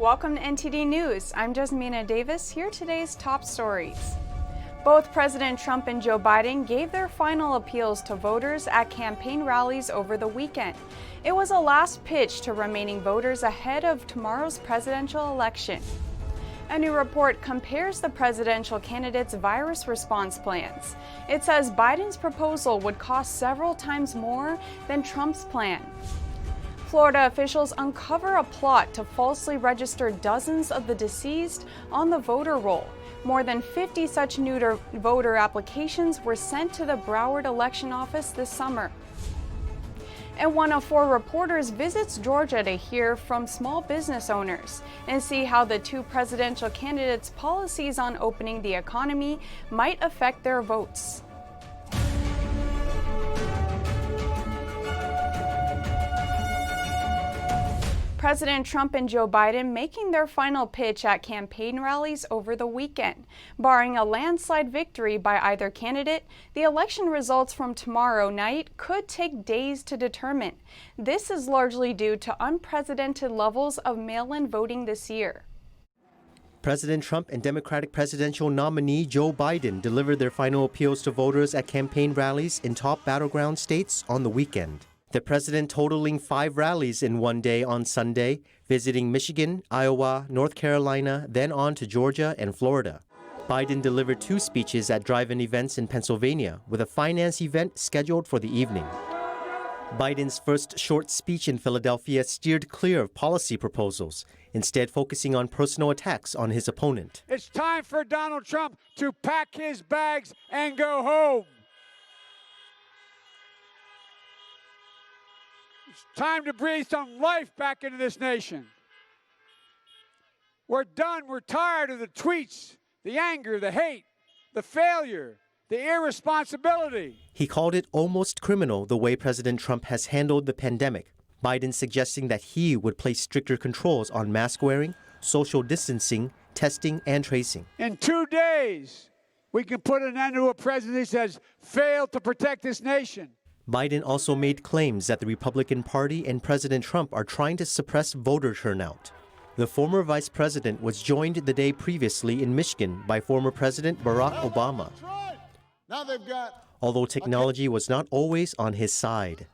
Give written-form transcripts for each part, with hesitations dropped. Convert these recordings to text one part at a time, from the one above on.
Welcome to NTD News. I'm Jasmina Davis. Here are today's top stories. Both President Trump and Joe Biden gave their final appeals to voters at campaign rallies over the weekend. It was a last pitch to remaining voters ahead of tomorrow's presidential election. A new report compares the presidential candidates' virus response plans. It says Biden's proposal would cost several times more than Trump's plan. Florida officials uncover a plot to falsely register dozens of the deceased on the voter roll. More than 50 such new voter applications were sent to the Broward election office this summer. And one of four reporters visits Georgia to hear from small business owners and see how the two presidential candidates' policies on opening the economy might affect their votes. President Trump and Joe Biden making their final pitch at campaign rallies over the weekend. Barring a landslide victory by either candidate, the election results from tomorrow night could take days to determine. This is largely due to unprecedented levels of mail-in voting this year. President Trump and Democratic presidential nominee Joe Biden delivered their final appeals to voters at campaign rallies in top battleground states on the weekend. The president totaling 5 rallies in one day on Sunday, visiting Michigan, Iowa, North Carolina, then on to Georgia and Florida. Biden delivered 2 speeches at drive-in events in Pennsylvania, with a finance event scheduled for the evening. Biden's first short speech in Philadelphia steered clear of policy proposals, instead focusing on personal attacks on his opponent. It's time for Donald Trump to pack his bags and go home. It's time to breathe some life back into this nation. We're done. We're tired of the tweets, the anger, the hate, the failure, the irresponsibility. He called it almost criminal the way President Trump has handled the pandemic. Biden suggesting that he would place stricter controls on mask wearing, social distancing, testing, and tracing. In 2 days, we can put an end to a president who has failed to protect this nation. Biden also made claims that the Republican Party and President Trump are trying to suppress voter turnout. The former vice president was joined the day previously in Michigan by former President Barack Obama. Although technology was not always on his side.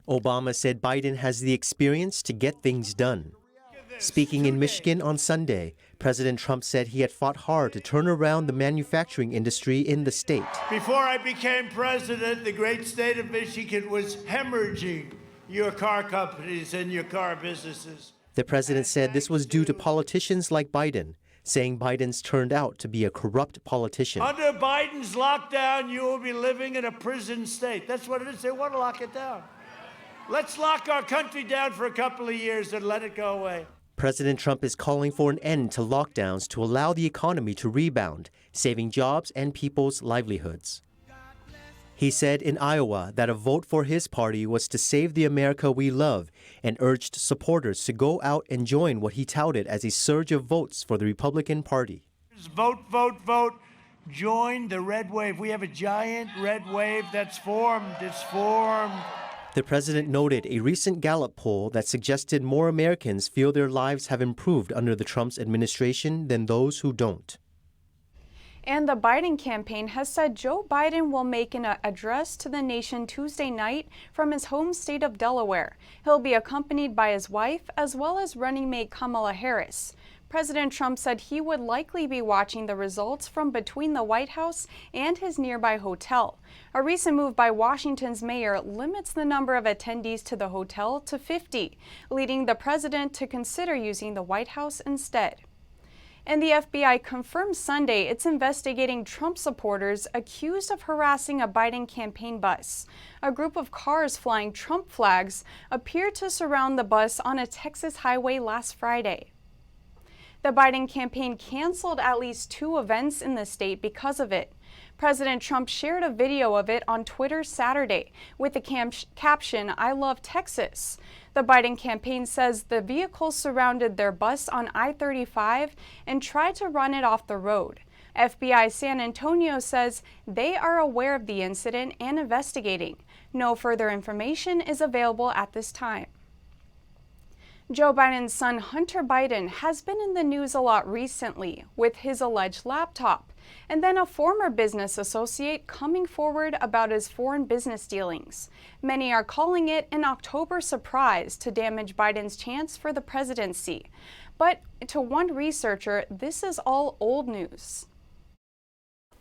Obama said Biden has the experience to get things done. Speaking in Michigan on Sunday, President Trump said he had fought hard to turn around the manufacturing industry in the state. Before I became president, the great state of Michigan was hemorrhaging your car companies and your car businesses. The president said this was due to politicians like Biden, saying Biden's turned out to be a corrupt politician. Under Biden's lockdown, you will be living in a prison state. That's what it is. They want to lock it down. Let's lock our country down for a couple of years and let it go away. President Trump is calling for an end to lockdowns to allow the economy to rebound, saving jobs and people's livelihoods. He said in Iowa that a vote for his party was to save the America we love and urged supporters to go out and join what he touted as a surge of votes for the Republican Party. Vote, vote, vote. Join the red wave. We have a giant red wave that's formed. It's formed. The president noted a recent Gallup poll that suggested more Americans feel their lives have improved under the Trump's administration than those who don't. And the Biden campaign has said Joe Biden will make an address to the nation Tuesday night from his home state of Delaware. He'll be accompanied by his wife as well as running mate Kamala Harris. President Trump said he would likely be watching the results from between the White House and his nearby hotel. A recent move by Washington's mayor limits the number of attendees to the hotel to 50, leading the president to consider using the White House instead. And the FBI confirmed Sunday it's investigating Trump supporters accused of harassing a Biden campaign bus. A group of cars flying Trump flags appeared to surround the bus on a Texas highway last Friday. The Biden campaign canceled at least 2 events in the state because of it. President Trump shared a video of it on Twitter Saturday with the caption, "I love Texas." The Biden campaign says the vehicles surrounded their bus on I-35 and tried to run it off the road. FBI San Antonio says they are aware of the incident and investigating. No further information is available at this time. Joe Biden's son Hunter Biden has been in the news a lot recently with his alleged laptop, and then a former business associate coming forward about his foreign business dealings. Many are calling it an October surprise to damage Biden's chance for the presidency. But to one researcher, this is all old news.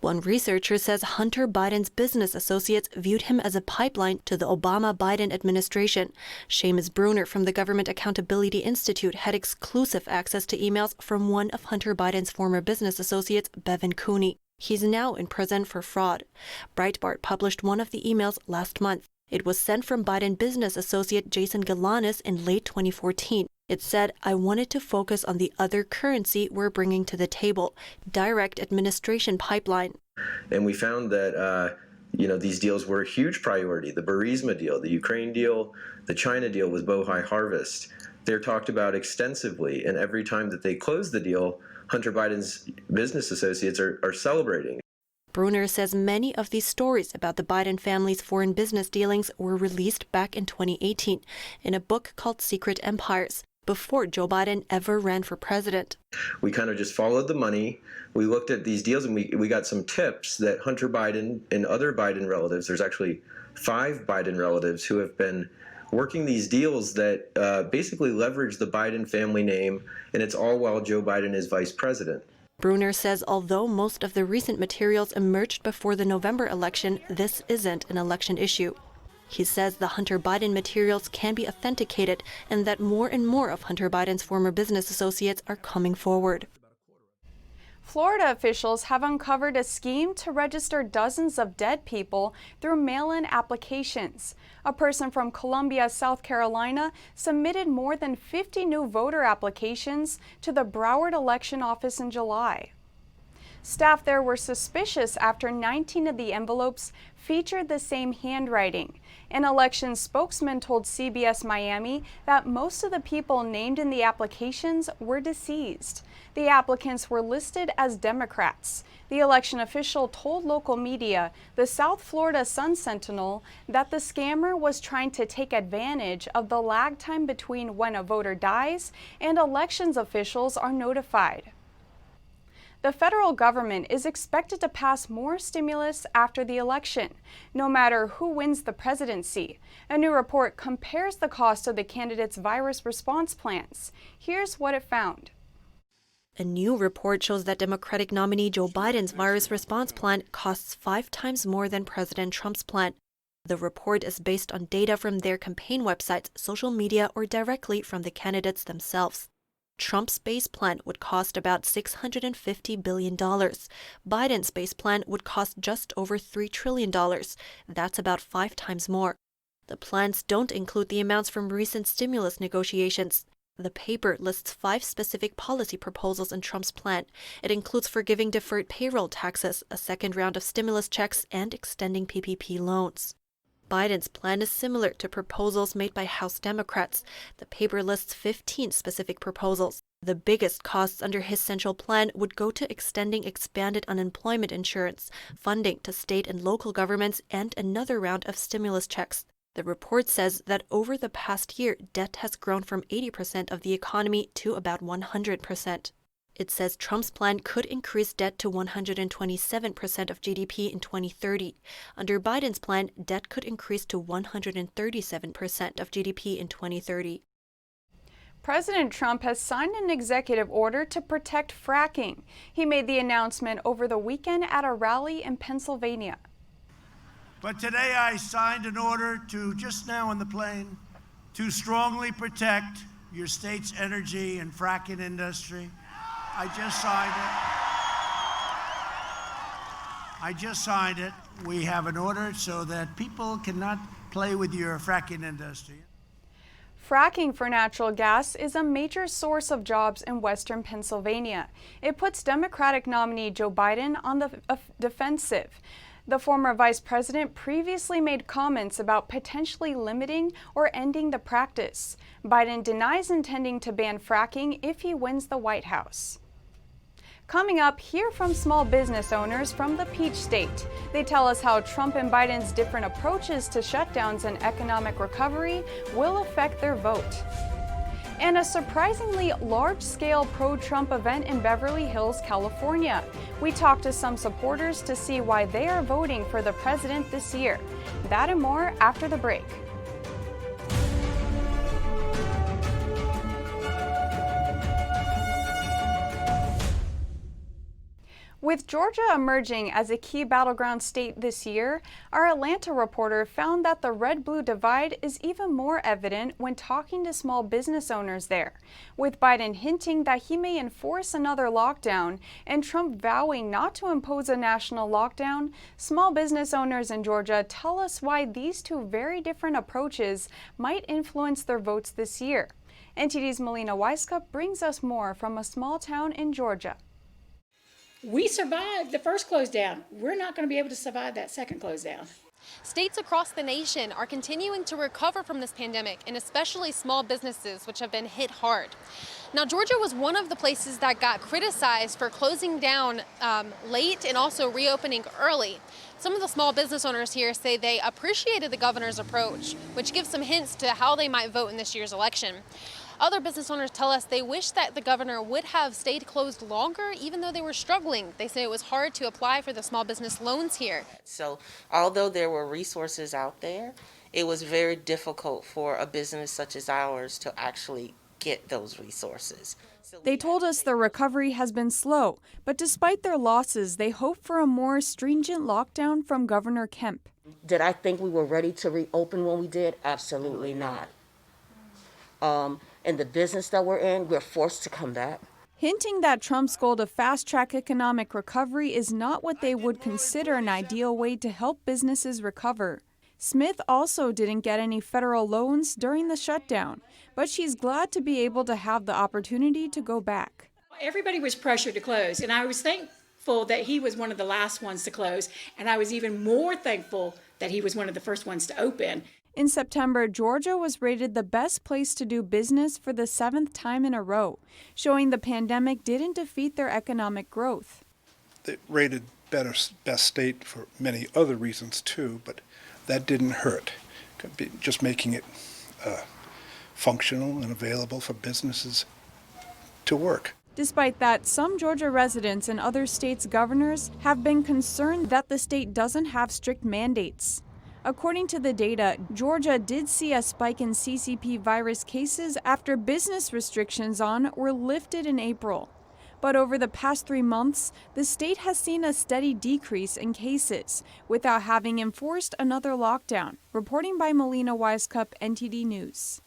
One researcher says Hunter Biden's business associates viewed him as a pipeline to the Obama-Biden administration. Seamus Bruner from the Government Accountability Institute had exclusive access to emails from one of Hunter Biden's former business associates, Bevan Cooney. He's now in prison for fraud. Breitbart published one of the emails last month. It was sent from Biden business associate Jason Galanis in late 2014. It said, "I wanted to focus on the other currency we're bringing to the table, direct administration pipeline." And we found that, these deals were a huge priority. The Burisma deal, the Ukraine deal, the China deal with Bohai Harvest. They're talked about extensively, and every time that they close the deal, Hunter Biden's business associates are celebrating. Bruner says many of these stories about the Biden family's foreign business dealings were released back in 2018 in a book called Secret Empires, before Joe Biden ever ran for president. We kind of just followed the money. We looked at these deals and we got some tips that Hunter Biden and other Biden relatives, there's actually 5 Biden relatives who have been working these deals that basically leverage the Biden family name, and it's all while Joe Biden is vice president. Bruner says although most of the recent materials emerged before the November election, this isn't an election issue. He says the Hunter Biden materials can be authenticated and that more and more of Hunter Biden's former business associates are coming forward. Florida officials have uncovered a scheme to register dozens of dead people through mail-in applications. A person from Columbia, South Carolina, submitted more than 50 new voter applications to the Broward election office in July. Staff there were suspicious after 19 of the envelopes featured the same handwriting. An election spokesman told CBS Miami that most of the people named in the applications were deceased. The applicants were listed as Democrats. The election official told local media, the South Florida Sun-Sentinel, that the scammer was trying to take advantage of the lag time between when a voter dies and elections officials are notified. The federal government is expected to pass more stimulus after the election, no matter who wins the presidency. A new report compares the cost of the candidates' virus response plans. Here's what it found. A new report shows that Democratic nominee Joe Biden's virus response plan costs 5 times more than President Trump's plan. The report is based on data from their campaign websites, social media, or directly from the candidates themselves. Trump's base plan would cost about $650 billion. Biden's base plan would cost just over $3 trillion. That's about 5 times more. The plans don't include the amounts from recent stimulus negotiations. The paper lists 5 specific policy proposals in Trump's plan. It includes forgiving deferred payroll taxes, a second round of stimulus checks, and extending PPP loans. Biden's plan is similar to proposals made by House Democrats. The paper lists 15 specific proposals. The biggest costs under his central plan would go to extending expanded unemployment insurance, funding to state and local governments, and another round of stimulus checks. The report says that over the past year, debt has grown from 80% of the economy to about 100%. It says Trump's plan could increase debt to 127% of GDP in 2030. Under Biden's plan, debt could increase to 137% of GDP in 2030. President Trump has signed an executive order to protect fracking. He made the announcement over the weekend at a rally in Pennsylvania. But today I signed an order just now on the plane, to strongly protect your state's energy and fracking industry. I just signed it. We have an order so that people cannot play with your fracking industry. Fracking for natural gas is a major source of jobs in western Pennsylvania. It puts Democratic nominee Joe Biden on the defensive. The former vice president previously made comments about potentially limiting or ending the practice. Biden denies intending to ban fracking if he wins the White House. Coming up, hear from small business owners from the Peach State. They tell us how Trump and Biden's different approaches to shutdowns and economic recovery will affect their vote. and a surprisingly large-scale pro-Trump event in Beverly Hills, California. We talked to some supporters to see why they are voting for the president this year. That and more after the break. With Georgia emerging as a key battleground state this year, our Atlanta reporter found that the red-blue divide is even more evident when talking to small business owners there. With Biden hinting that he may enforce another lockdown and Trump vowing not to impose a national lockdown, small business owners in Georgia tell us why these two very different approaches might influence their votes this year. NTD's Melina Weiskup brings us more from a small town in Georgia. We survived the first close down. We're not going to be able to survive that second close down. States across the nation are continuing to recover from this pandemic, and especially small businesses, which have been hit hard. Now, Georgia was one of the places that got criticized for closing down late and also reopening early. Some of the small business owners here say they appreciated the governor's approach, which gives some hints to how they might vote in this year's election. Other business owners tell us they wish that the governor would have stayed closed longer, even though they were struggling. They say it was hard to apply for the small business loans here. So although there were resources out there, it was very difficult for a business such as ours to actually get those resources. They told us the recovery has been slow, but despite their losses, they hope for a more stringent lockdown from Governor Kemp. Did I think we were ready to reopen when we did? Absolutely not. In the business that we're in, we're forced to come back. Hinting that Trump's goal to fast-track economic recovery is not what they would consider an ideal way to help businesses recover. Smith also didn't get any federal loans during the shutdown, but she's glad to be able to have the opportunity to go back. Everybody was pressured to close, and I was thankful that he was one of the last ones to close, and I was even more thankful that he was one of the first ones to open. In September, Georgia was rated the best place to do business for the 7th time in a row, showing the pandemic didn't defeat their economic growth. They rated best state for many other reasons too, but that didn't hurt. Just making it functional and available for businesses to work. Despite that, some Georgia residents and other states' governors have been concerned that the state doesn't have strict mandates. According to the data, Georgia did see a spike in CCP virus cases after business restrictions were lifted in April. But over the past 3 months, the state has seen a steady decrease in cases without having enforced another lockdown. Reporting by Melina Weiskup, NTD News.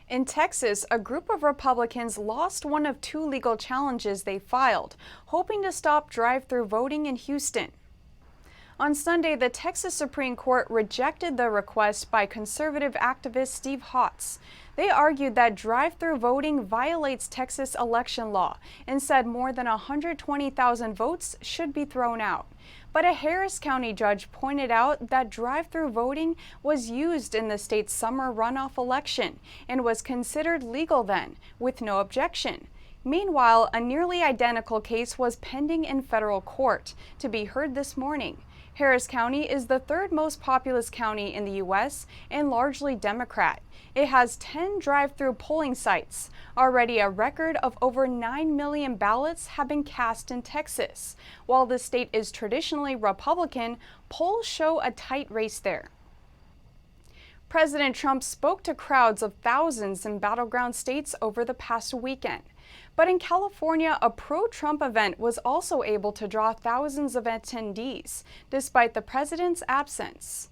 In Texas, a group of Republicans lost one of 2 legal challenges they filed, hoping to stop drive-thru voting in Houston. On Sunday, the Texas Supreme Court rejected the request by conservative activist Steve Hotz. They argued that drive-thru voting violates Texas election law and said more than 120,000 votes should be thrown out. But a Harris County judge pointed out that drive-thru voting was used in the state's summer runoff election and was considered legal then, with no objection. Meanwhile, a nearly identical case was pending in federal court to be heard this morning. Harris County is the 3rd most populous county in the U.S. and largely Democrat. It has 10 drive-thru polling sites. Already a record of over 9 million ballots have been cast in Texas. While the state is traditionally Republican, polls show a tight race there. President Trump spoke to crowds of thousands in battleground states over the past weekend. But in California, a pro-Trump event was also able to draw thousands of attendees, despite the president's absence.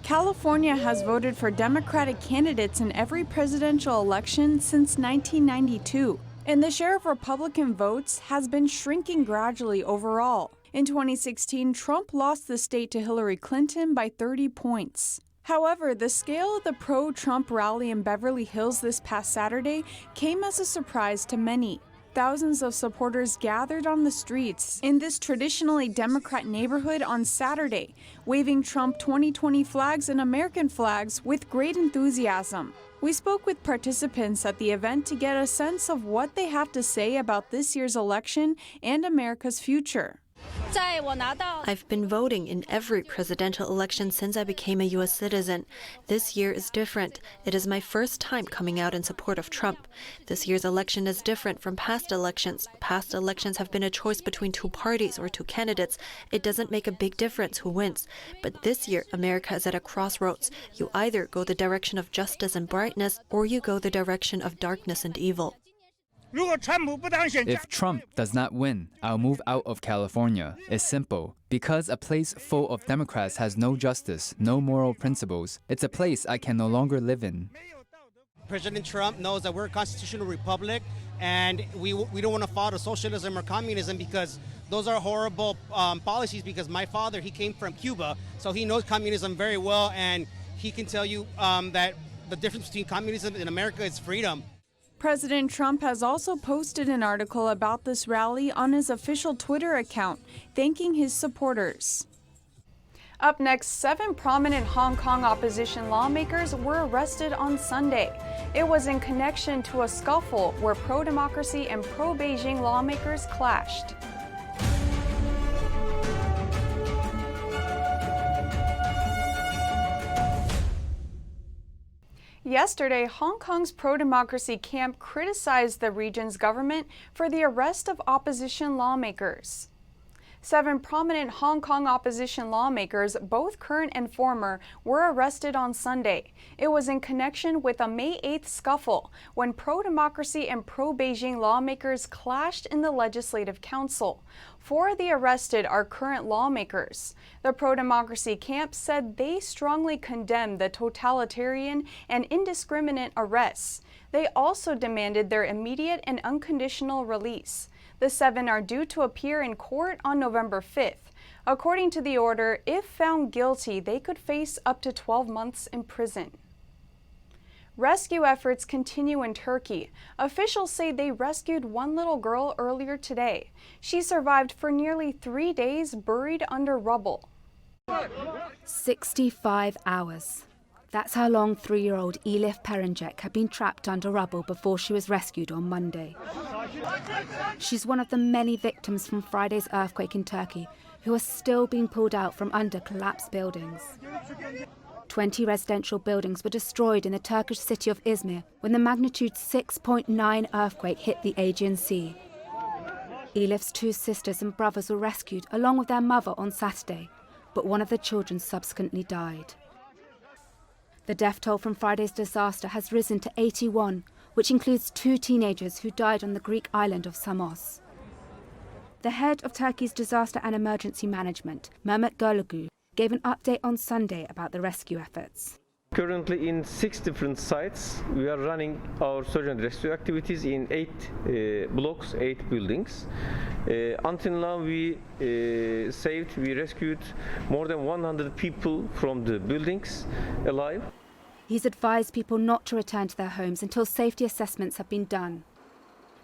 California has voted for Democratic candidates in every presidential election since 1992, and the share of Republican votes has been shrinking gradually overall. In 2016, Trump lost the state to Hillary Clinton by 30 points. However, the scale of the pro-Trump rally in Beverly Hills this past Saturday came as a surprise to many. Thousands of supporters gathered on the streets in this traditionally Democrat neighborhood on Saturday, waving Trump 2020 flags and American flags with great enthusiasm. We spoke with participants at the event to get a sense of what they have to say about this year's election and America's future. I've been voting in every presidential election since I became a U.S. citizen. This year is different. It is my first time coming out in support of Trump. This year's election is different from past elections. Past elections have been a choice between two parties or two candidates. It doesn't make a big difference who wins. But this year, America is at a crossroads. You either go the direction of justice and brightness, or you go the direction of darkness and evil. If Trump does not win, I'll move out of California. It's simple. Because a place full of Democrats has no justice, no moral principles, it's a place I can no longer live in. President Trump knows that we're a constitutional republic, and we don't want to follow socialism or communism because those are horrible policies. Because my father, he came from Cuba, so he knows communism very well, and he can tell you that the difference between communism and America is freedom. President Trump has also posted an article about this rally on his official Twitter account, thanking his supporters. Up next, 7 prominent Hong Kong opposition lawmakers were arrested on Sunday. It was in connection to a scuffle where pro-democracy and pro-Beijing lawmakers clashed. Yesterday, Hong Kong's pro-democracy camp criticized the region's government for the arrest of opposition lawmakers. 7 prominent Hong Kong opposition lawmakers, both current and former, were arrested on Sunday. It was in connection with a May 8th scuffle when pro-democracy and pro-Beijing lawmakers clashed in the Legislative Council. 4 of the arrested are current lawmakers. The pro-democracy camp said they strongly condemned the totalitarian and indiscriminate arrests. They also demanded their immediate and unconditional release. The 7 are due to appear in court on November 5th. According to the order, if found guilty, they could face up to 12 months in prison. Rescue efforts continue in Turkey. Officials say they rescued one little girl earlier today. She survived for nearly 3 days buried under rubble. 65 hours. That's how long 3-year-old Elif Perinçek had been trapped under rubble before she was rescued on Monday. She's one of the many victims from Friday's earthquake in Turkey who are still being pulled out from under collapsed buildings. 20 residential buildings were destroyed in the Turkish city of Izmir when the magnitude 6.9 earthquake hit the Aegean Sea. Elif's 2 sisters and brothers were rescued along with their mother on Saturday, but one of the children subsequently died. The death toll from Friday's disaster has risen to 81, which includes 2 teenagers who died on the Greek island of Samos. The head of Turkey's Disaster and Emergency Management, Mehmet Gölügü, gave an update on Sunday about the rescue efforts. Currently in 6 different sites, we are running our search and rescue activities in 8 blocks, 8 buildings. Until now we rescued more than 100 people from the buildings alive. He's advised people not to return to their homes until safety assessments have been done.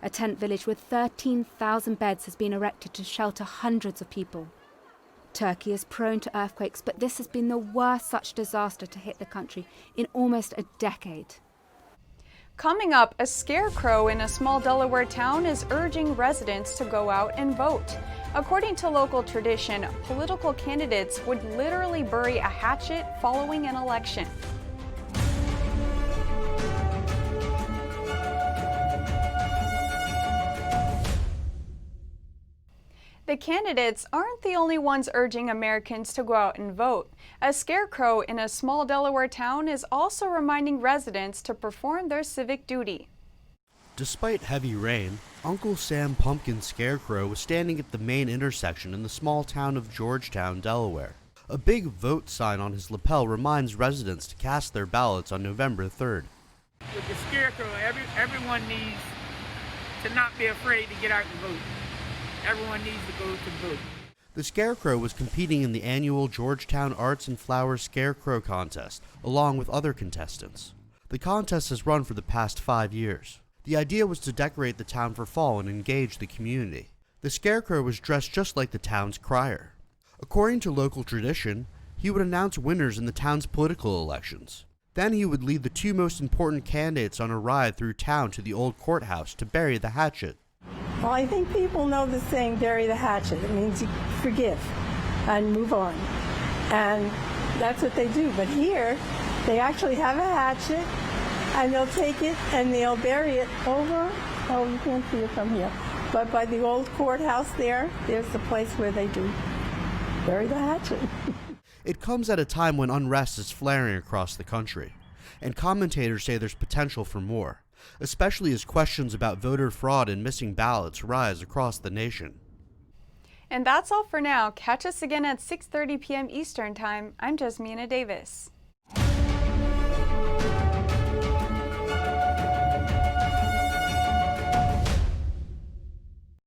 A tent village with 13,000 beds has been erected to shelter hundreds of people. Turkey is prone to earthquakes, but this has been the worst such disaster to hit the country in almost a decade. Coming up, a scarecrow in a small Delaware town is urging residents to go out and vote. According to local tradition, political candidates would literally bury a hatchet following an election. The candidates aren't the only ones urging Americans to go out and vote. A scarecrow in a small Delaware town is also reminding residents to perform their civic duty. Despite heavy rain, Uncle Sam Pumpkin Scarecrow was standing at the main intersection in the small town of Georgetown, Delaware. A big vote sign on his lapel reminds residents to cast their ballots on November 3rd. With the scarecrow, everyone needs to not be afraid to get out and vote. Everyone needs to go to vote. The Scarecrow was competing in the annual Georgetown Arts and Flowers Scarecrow Contest, along with other contestants. The contest has run for the past 5 years. The idea was to decorate the town for fall and engage the community. The Scarecrow was dressed just like the town's crier. According to local tradition, he would announce winners in the town's political elections. Then he would lead the 2 most important candidates on a ride through town to the old courthouse to bury the hatchet. Well, I think people know the saying, bury the hatchet. It means you forgive and move on. And that's what they do. But here, they actually have a hatchet, and they'll take it and they'll bury it over, oh, you can't see it from here, but by the old courthouse there's the place where they do bury the hatchet. It comes at a time when unrest is flaring across the country, and commentators say there's potential for more, especially as questions about voter fraud and missing ballots rise across the nation. And that's all for now. Catch us again at 6:30 p.m. Eastern Time. I'm Jasmina Davis.